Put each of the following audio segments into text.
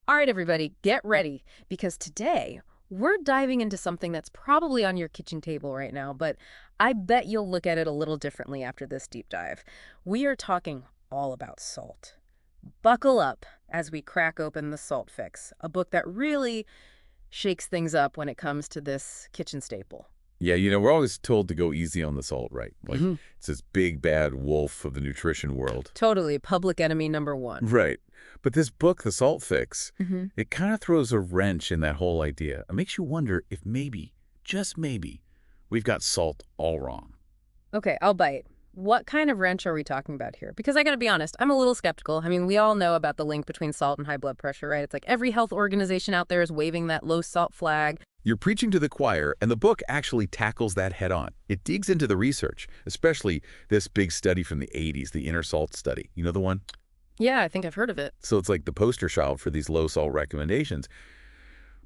All right, everybody, get ready, because today we're diving into something that's probably on your kitchen table right now, but I bet you'll look at it a little differently after this deep dive. We are talking all about salt. Buckle up as we crack open The Salt Fix, a book that really shakes things up when it comes to this kitchen staple. Yeah, we're always told to go easy on the salt, right? Like, it's this big, bad wolf of the nutrition world. Totally, public enemy number one. Right. But this book, The Salt Fix, Mm-hmm. it kind of throws a wrench in that whole idea. It makes you wonder if maybe, just maybe, we've got salt all wrong. Okay, I'll bite. What kind of wrench are we talking about here? Because I gotta be honest, I'm a little skeptical. I mean, we all know about the link between salt and high blood pressure, right? It's like every health organization out there is waving that low salt flag. You're preaching to the choir, and the book actually tackles that head on. It digs into the research, especially this big study from the 80s, the inner salt study. You know the one? Yeah, I think I've heard of it. So it's like the poster child for these low salt recommendations.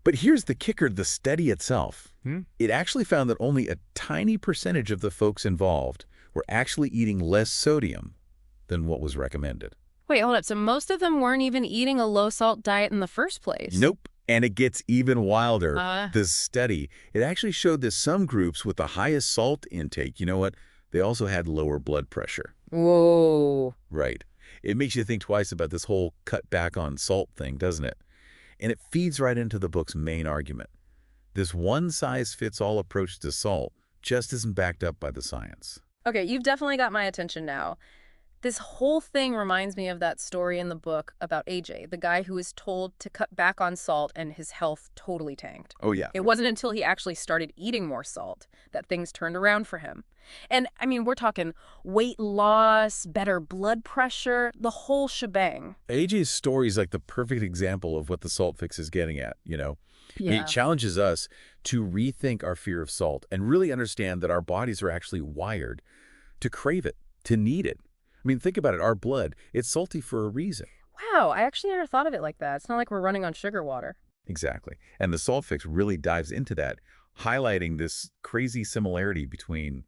But here's the kicker, the study itself. It actually found that only a tiny percentage of the folks involved were actually eating less sodium than what was recommended. Wait, hold up. So most of them weren't even eating a low-salt diet in the first place? Nope. And it gets even wilder. Uh. This study, it actually showed that some groups with the highest salt intake, you know what? They also had lower blood pressure. Whoa. Right. It makes you think twice about this whole cut back on salt thing, doesn't it? And it feeds right into the book's main argument. This one-size-fits-all approach to salt just isn't backed up by the science. Okay, you've definitely got my attention now. This whole thing reminds me of that story in the book about AJ, the guy who was told to cut back on salt and his health totally tanked. Oh, yeah. It wasn't until he actually started eating more salt that things turned around for him. And, I mean, we're talking weight loss, better blood pressure, the whole shebang. AJ's story is like the perfect example of what the salt fix is getting at, Yeah. It challenges us to rethink our fear of salt and really understand that our bodies are actually wired to crave it, to need it. I mean, think about it. Our blood, it's salty for a reason. Wow, I actually never thought of it like that. It's not like we're running on sugar water. Exactly. And the salt fix really dives into that, highlighting this crazy similarity between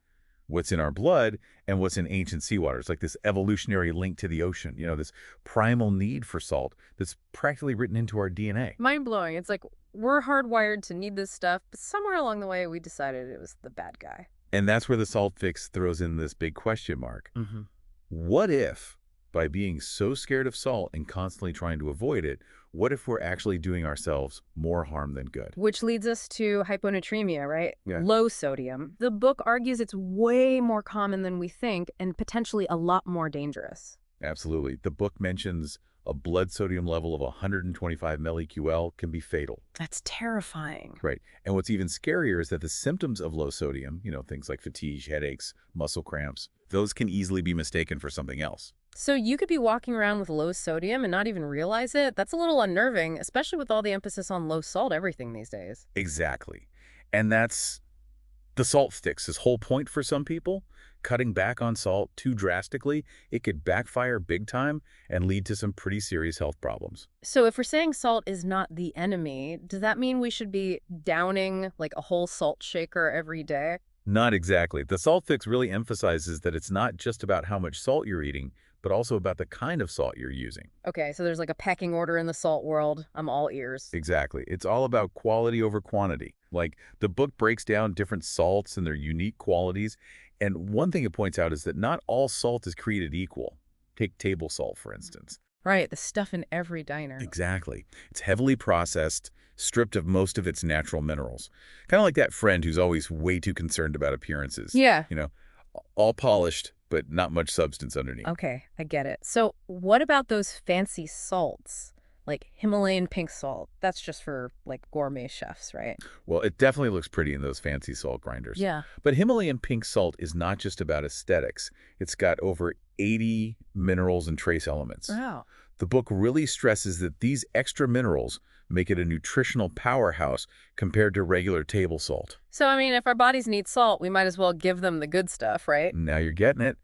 what's in our blood and what's in ancient seawater. It's like this evolutionary link to the ocean, this primal need for salt that's practically written into our DNA. Mind-blowing. It's like we're hardwired to need this stuff, but somewhere along the way we decided it was the bad guy. And that's where the salt fix throws in this big question mark. What if, by being so scared of salt and constantly trying to avoid it, what if we're actually doing ourselves more harm than good? Which leads us to hyponatremia, right? Yeah. Low sodium. The book argues it's way more common than we think and potentially a lot more dangerous. Absolutely. The book mentions a blood sodium level of 125 millieql can be fatal. That's terrifying. Right. And what's even scarier is that the symptoms of low sodium, things like fatigue, headaches, muscle cramps, those can easily be mistaken for something else. So you could be walking around with low sodium and not even realize it? That's a little unnerving, especially with all the emphasis on low salt everything these days. Exactly. And that's the salt fix. His whole point for some people, cutting back on salt too drastically, it could backfire big time and lead to some pretty serious health problems. So if we're saying salt is not the enemy, does that mean we should be downing like a whole salt shaker every day? Not exactly. The salt fix really emphasizes that it's not just about how much salt you're eating, but also about the kind of salt you're using. Okay, so there's like a pecking order in the salt world. I'm all ears. Exactly. It's all about quality over quantity. Like, the book breaks down different salts and their unique qualities. And one thing it points out is that not all salt is created equal. Take table salt, for instance. Right, the stuff in every diner. Exactly. It's heavily processed, stripped of most of its natural minerals. Kind of like that friend who's always way too concerned about appearances. Yeah. All polished, but not much substance underneath. Okay, I get it. So what about those fancy salts? Like Himalayan pink salt. That's just for like gourmet chefs, right? Well, it definitely looks pretty in those fancy salt grinders. Yeah. But Himalayan pink salt is not just about aesthetics. It's got over 80 minerals and trace elements. Wow. The book really stresses that these extra minerals make it a nutritional powerhouse compared to regular table salt. So, I mean, if our bodies need salt, we might as well give them the good stuff, right? Now you're getting it.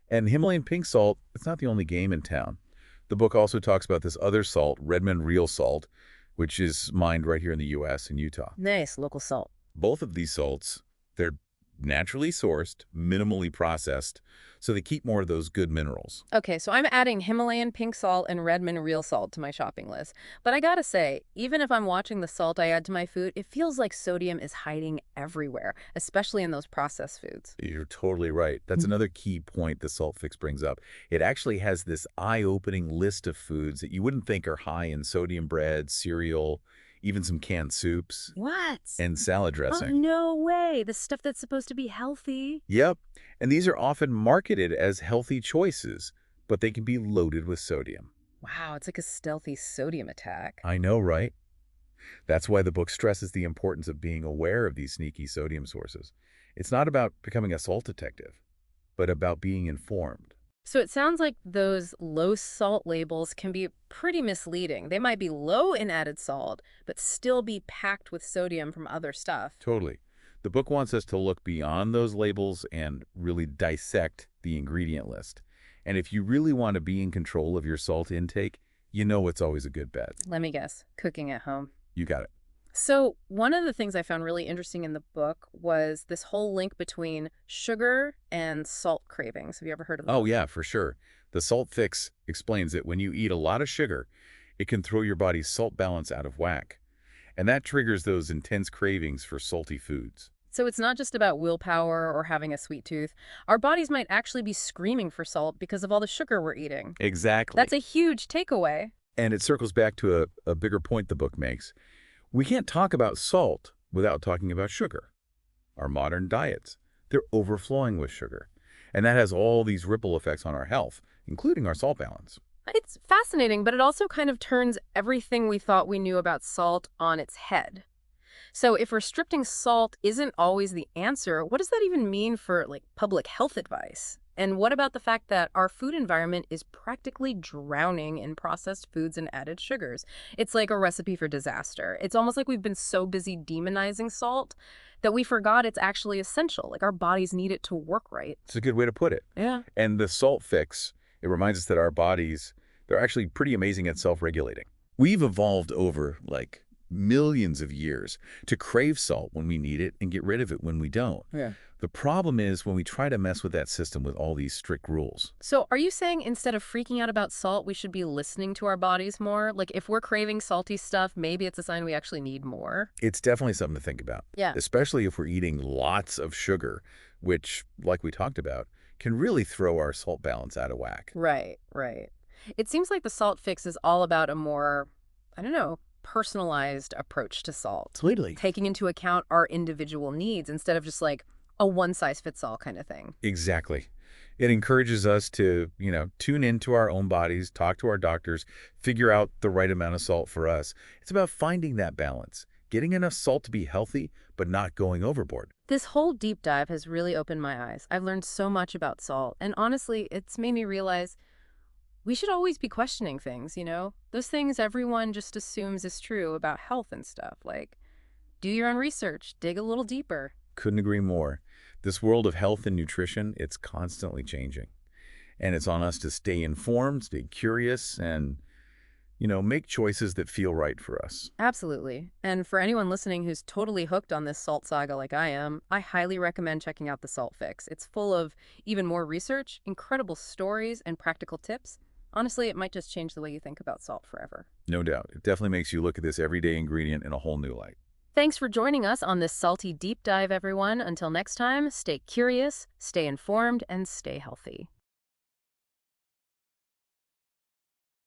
And Himalayan pink salt, it's not the only game in town. The book also talks about this other salt, Redmond real salt, which is mined right here in the U.S. in Utah. Nice, local salt. Both of these salts, they're naturally sourced, minimally processed, so they keep more of those good minerals. Okay, so I'm adding Himalayan pink salt and Redmond real salt to my shopping list. But I gotta say, even if I'm watching the salt I add to my food, it feels like sodium is hiding everywhere, especially in those processed foods. You're totally right. That's another key point the Salt Fix brings up. It actually has this eye-opening list of foods that you wouldn't think are high in sodium bread, cereal, even some canned soups, What? and salad Oh, dressing. no way. The stuff that's supposed to be healthy. Yep, and these are often marketed as healthy choices, but they can be loaded with sodium. Wow, it's like a stealthy sodium attack. I know, right? That's why the book stresses the importance of being aware of these sneaky sodium sources. It's not about becoming a salt detective, but about being informed. So it sounds like those low salt labels can be pretty misleading. They might be low in added salt, but still be packed with sodium from other stuff. Totally. The book wants us to look beyond those labels and really dissect the ingredient list. And if you really want to be in control of your salt intake, you know it's always a good bet. Let me guess, cooking at home. You got it. So one of the things I found really interesting in the book was this whole link between sugar and salt cravings. Have you ever heard of that? Oh, yeah, for sure. The Salt Fix explains that when you eat a lot of sugar, it can throw your body's salt balance out of whack. And that triggers those intense cravings for salty foods. So it's not just about willpower or having a sweet tooth. Our bodies might actually be screaming for salt because of all the sugar we're eating. Exactly. That's a huge takeaway. And it circles back to a bigger point the book makes. We can't talk about salt without talking about sugar. Our modern diets, they're overflowing with sugar. And that has all these ripple effects on our health, including our salt balance. It's fascinating, but it also kind of turns everything we thought we knew about salt on its head. So if restricting salt isn't always the answer, what does that even mean for public health advice? And what about the fact that our food environment is practically drowning in processed foods and added sugars? It's like a recipe for disaster. It's almost like we've been so busy demonizing salt that we forgot it's actually essential. Like our bodies need it to work right. It's a good way to put it. Yeah. And the Salt Fix, it reminds us that our bodies, they're actually pretty amazing at self-regulating. We've evolved over, millions of years to crave salt when we need it and get rid of it when we don't. Yeah. The problem is when we try to mess with that system with all these strict rules. So are you saying instead of freaking out about salt, we should be listening to our bodies more? Like if we're craving salty stuff, maybe it's a sign we actually need more? It's definitely something to think about. Yeah. Especially if we're eating lots of sugar, which, like we talked about, can really throw our salt balance out of whack. Right, right. It seems like the Salt Fix is all about a more, I don't know, personalized approach to salt, Completely. taking into account our individual needs instead of just like a one-size-fits-all kind of thing. Exactly. It encourages us to, tune into our own bodies, talk to our doctors, figure out the right amount of salt for us. It's about finding that balance, getting enough salt to be healthy, but not going overboard. This whole deep dive has really opened my eyes. I've learned so much about salt, and honestly, it's made me realize we should always be questioning things, Those things everyone just assumes is true about health and stuff. Like, do your own research, dig a little deeper. Couldn't agree more. This world of health and nutrition, it's constantly changing. And it's on us to stay informed, stay curious, and, make choices that feel right for us. Absolutely. And for anyone listening who's totally hooked on this salt saga like I am, I highly recommend checking out the Salt Fix. It's full of even more research, incredible stories, and practical tips. Honestly, it might just change the way you think about salt forever. No doubt. It definitely makes you look at this everyday ingredient in a whole new light. Thanks for joining us on this salty deep dive, everyone. Until next time, stay curious, stay informed, and stay healthy.